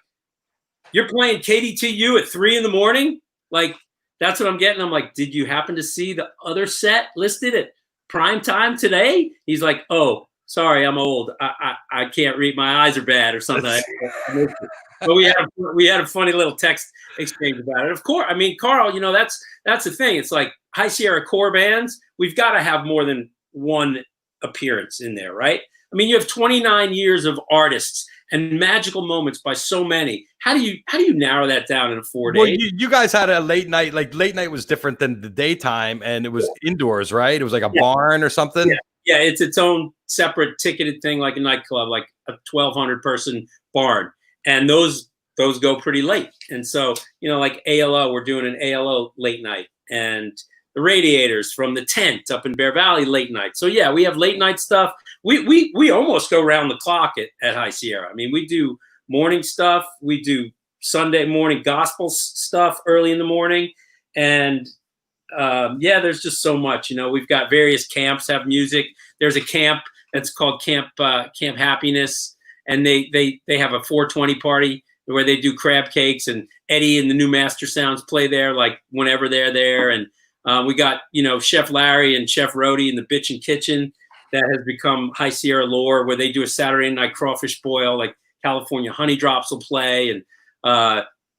you're playing KDTU at 3 in the morning? Like, that's what I'm getting. I'm like, did you happen to see the other set listed at prime time today? He's like, oh, sorry, I'm old. I can't read. My eyes are bad or something. But we had a funny little text exchange about it. Of course, Carl, that's the thing. It's like High Sierra core bands, we've got to have more than one appearance in there, right? You have 29 years of artists and magical moments by so many. How do you narrow that down in 4 days? Well, you guys had a late night. Like late night was different than the daytime, and it was indoors, right? It was like a barn or something. Yeah, it's its own separate ticketed thing, like a nightclub, like a 1,200 person barn, and those go pretty late. And so, like ALO, we're doing an ALO late night, and the Radiators from the Tent up in Bear Valley late night. So yeah, we have late night stuff. We almost go round the clock at High Sierra. I mean, we do morning stuff. We do Sunday morning gospel stuff early in the morning, and there's just so much. We've got various camps have music. There's a camp that's called Camp Happiness, and they have a 420 party where they do crab cakes, and Eddie and the New Master Sounds play there like whenever they're there. And we got Chef Larry and Chef Rody in the Bitchin' Kitchen that has become High Sierra lore, where they do a Saturday night crawfish boil. Like California Honey Drops will play, and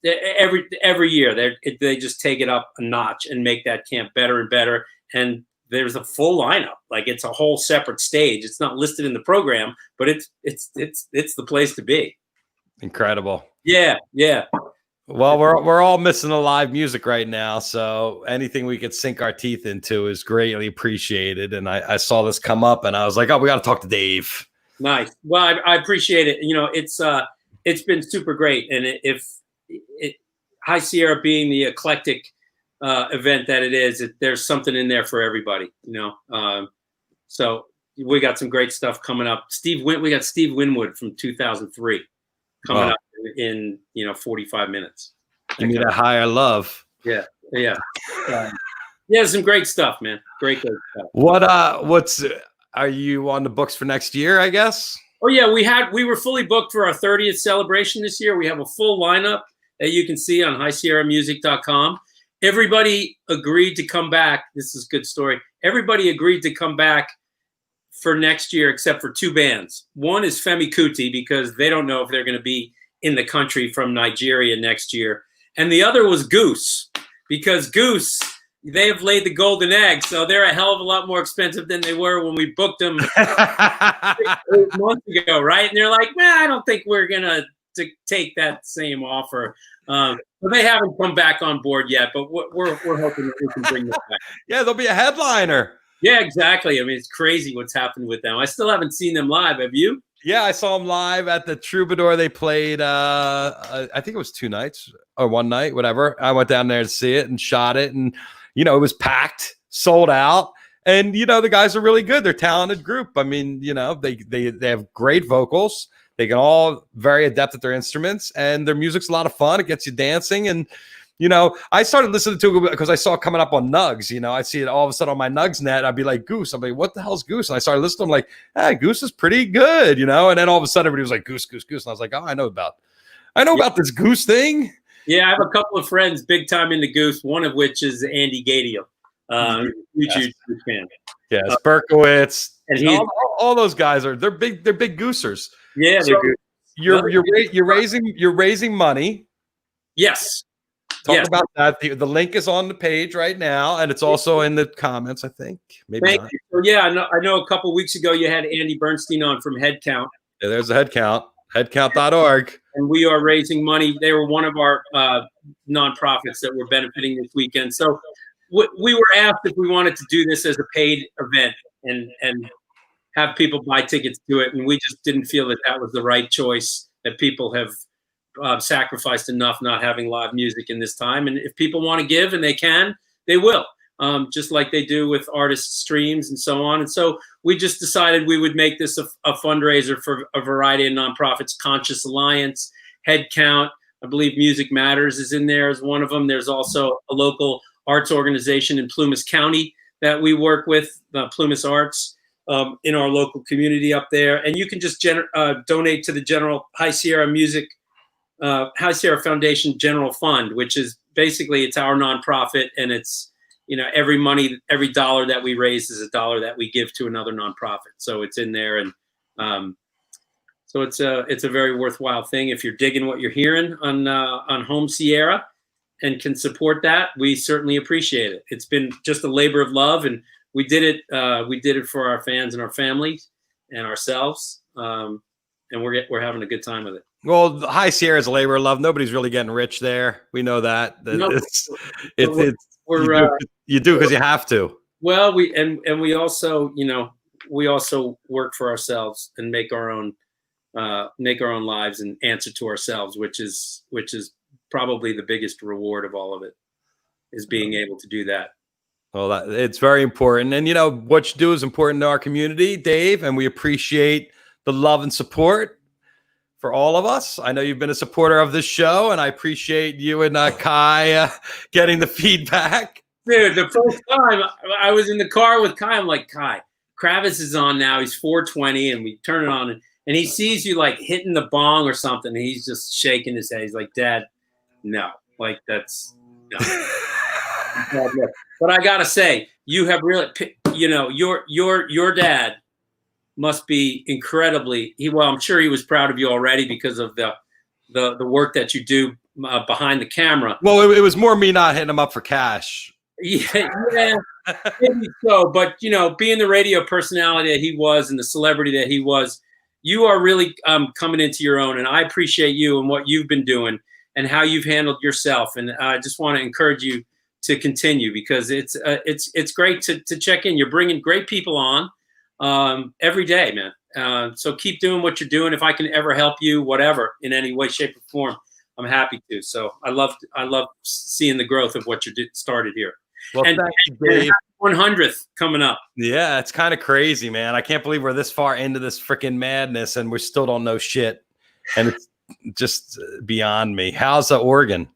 every year they just take it up a notch and make that camp better and better. And there's a full lineup. Like it's a whole separate stage. It's not listed in the program, but it's the place to be. Incredible. Yeah. Well, we're all missing the live music right now, so anything we could sink our teeth into is greatly appreciated. And I saw this come up, and I was like, oh, we got to talk to Dave. Nice. Well, I appreciate it. It's been super great, and if High Sierra being the eclectic event that it is, there's something in there for everybody. So we got some great stuff coming up. We got Steve Winwood from 2003 coming up in 45 minutes. Give me that higher love. Yeah. Some great stuff, man. Great stuff. What's are you on the books for next year, I guess? Oh yeah, we were fully booked for our 30th celebration this year. We have a full lineup that you can see on highsierramusic.com. Everybody agreed to come back. This is a good story. Everybody agreed to come back for next year except for two bands. One is Femi Kuti, because they don't know if they're going to be in the country from Nigeria next year. And the other was Goose, because Goose, they have laid the golden egg. So they're a hell of a lot more expensive than they were when we booked them 8 months ago, right? And they're like, I don't think we're going to take that same offer. So they haven't come back on board yet, but we're hoping that we can bring them back. Yeah, they'll be a headliner. Yeah, exactly. I mean, it's crazy what's happened with them. I still haven't seen them live. Have you? Yeah, I saw them live at the Troubadour. They played, I think it was 2 nights or 1 night, whatever. I went down there to see it and shot it. And, it was packed, sold out. And, the guys are really good. They're a talented group. I mean, they have great vocals. They can all very adept at their instruments, and their music's a lot of fun. It gets you dancing. And, I started listening to it because I saw it coming up on Nugs. I'd see it all of a sudden on my Nugs net. I'd be like, Goose. I'm like, what the hell's Goose? And I started listening. I'm like, Goose is pretty good, And then all of a sudden everybody was like, Goose, Goose, Goose. And I was like, oh, I know about this Goose thing. Yeah, I have a couple of friends big time into Goose, one of which is Andy Gadiel, huge fan. Yes, Berkowitz. And all those guys they're big goosers. Yeah, so you're raising money. Yes. Talk about that. The link is on the page right now, and it's also in the comments, I think. Maybe Thank not. you. So, yeah, I know a couple of weeks ago you had Andy Bernstein on from Headcount. Yeah, there's a Headcount, headcount.org. And we are raising money. They were one of our nonprofits that we're benefiting this weekend. So we were asked if we wanted to do this as a paid event and have people buy tickets to it. And we just didn't feel that was the right choice, that people have sacrificed enough not having live music in this time. And if people want to give, and they can, they will, just like they do with artist streams and so on. And so we just decided we would make this a fundraiser for a variety of nonprofits. Conscious Alliance, Headcount, I believe Music Matters is in there as one of them. There's also a local arts organization in Plumas County that we work with, Plumas Arts, in our local community up there. And you can just donate to the general High Sierra Foundation General Fund, which is basically, it's our nonprofit, and it's, every dollar that we raise is a dollar that we give to another nonprofit. So it's in there, and so it's a very worthwhile thing. If you're digging what you're hearing on Home Sierra and can support that, we certainly appreciate it. It's been just a labor of love, and we did it for our fans and our families and ourselves. and we're having a good time with it. Well, the High Sierra is a labor of love. Nobody's really getting rich there. We know that. No, You do because you have to. Well, we also, we also work for ourselves and make our own lives and answer to ourselves, which is probably the biggest reward of all of it, is being able to do that. Well, it's very important. And, what you do is important to our community, Dave, and we appreciate the love and support for all of us. I know you've been a supporter of this show, and I appreciate you and Kai getting the feedback. Dude, the first time I was in the car with Kai, I'm like, Kai, Kravitz is on now. He's 420, and we turn it on, and he sees you like hitting the bong or something, and he's just shaking his head. He's like, Dad, no, like that's no. But I gotta say, you have really, your dad must be incredibly. I'm sure he was proud of you already because of the work that you do behind the camera. Well, it was more me not hitting him up for cash. Yeah, maybe so. But being the radio personality that he was and the celebrity that he was, you are really coming into your own, and I appreciate you and what you've been doing and how you've handled yourself. And I just want to encourage you to continue, because it's great to check in. You're bringing great people on every day, man. So keep doing what you're doing. If I can ever help you, whatever, in any way, shape, or form, I'm happy to. So I love seeing the growth of what you started here. Well, and thank you, Dave. 100th coming up. Yeah, it's kind of crazy, man. I can't believe we're this far into this freaking madness and we still don't know shit. And it's just beyond me. How's Oregon?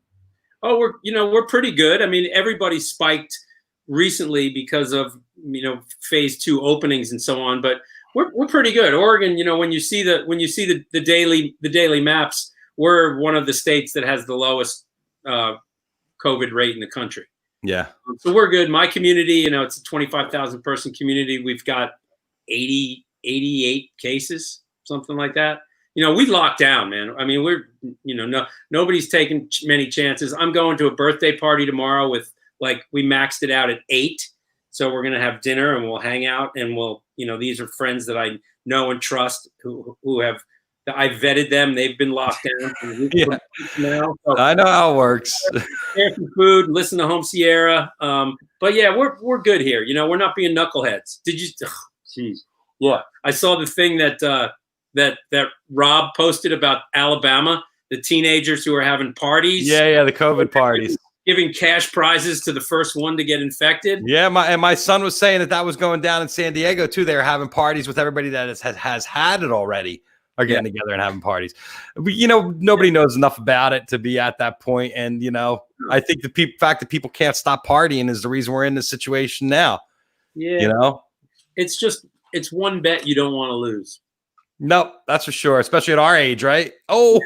Oh, we're pretty good. I mean, everybody spiked recently because of phase 2 openings and so on, but we're pretty good. Oregon, when you see the daily maps, we're one of the states that has the lowest COVID rate in the country. Yeah. So we're good. My community, it's a 25,000 person community. We've got 88 cases, something like that. We locked down, man. I mean, we're, nobody's taking many chances. I'm going to a birthday party tomorrow with we maxed it out at 8. So we're going to have dinner and we'll hang out and we'll, these are friends that I know and trust who have, I vetted them. They've been locked down for weeks now. So I know how it works. share some food, listen to Home Sierra. But yeah, we're good here. We're not being knuckleheads. Did you? Jeez. Yeah. I saw the thing that Rob posted about Alabama, the teenagers who are having parties. Yeah, the COVID parties. Giving cash prizes to the first one to get infected. Yeah, my son was saying that was going down in San Diego too. They were having parties with everybody that has had it already. Are getting together and having parties. But, nobody knows enough about it to be at that point. And, I think the fact that people can't stop partying is the reason we're in this situation now. Yeah. It's one bet you don't want to lose. Nope, that's for sure, especially at our age, right? Oh,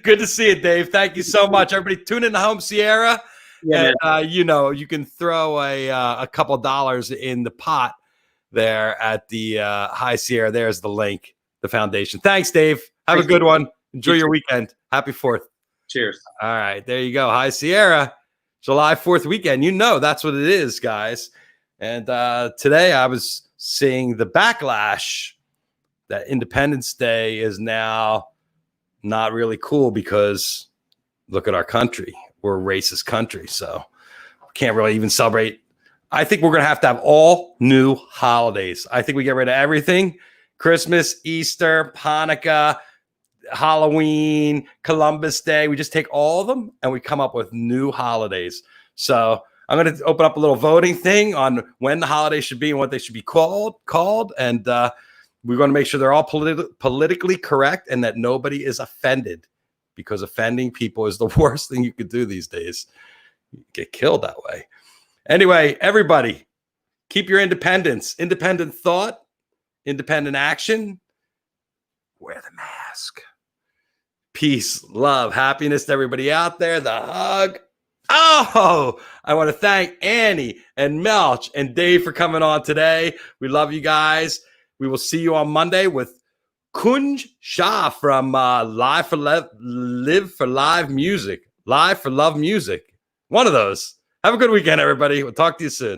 good to see it, Dave. Thank you so much. Everybody tune in to Home Sierra. Yeah, and, you can throw a couple dollars in the pot there at the High Sierra. There's the link, the foundation. Thanks, Dave. Have a good one. Enjoy your weekend. Happy 4th. Cheers. All right, there you go. High Sierra, July 4th weekend. That's what it is, guys. And today I was seeing the backlash that Independence Day is now not really cool because look at our country. We're a racist country, so we can't really even celebrate. I think we're going to have all new holidays. I think we get rid of everything. Christmas, Easter, Hanukkah, Halloween, Columbus Day. We just take all of them and we come up with new holidays. So I'm going to open up a little voting thing on when the holidays should be and what they should be called. And we're going to make sure they're all politically correct and that nobody is offended, because offending people is the worst thing you could do these days. You get killed that way. Anyway, everybody, keep your independence, independent thought, independent action. Wear the mask. Peace, love, happiness to everybody out there. The hug. Oh, I want to thank Annie and Welch and Dave for coming on today. We love you guys. We will see you on Monday with Kunj Shah from Live for Love Music. One of those. Have a good weekend, everybody. We'll talk to you soon.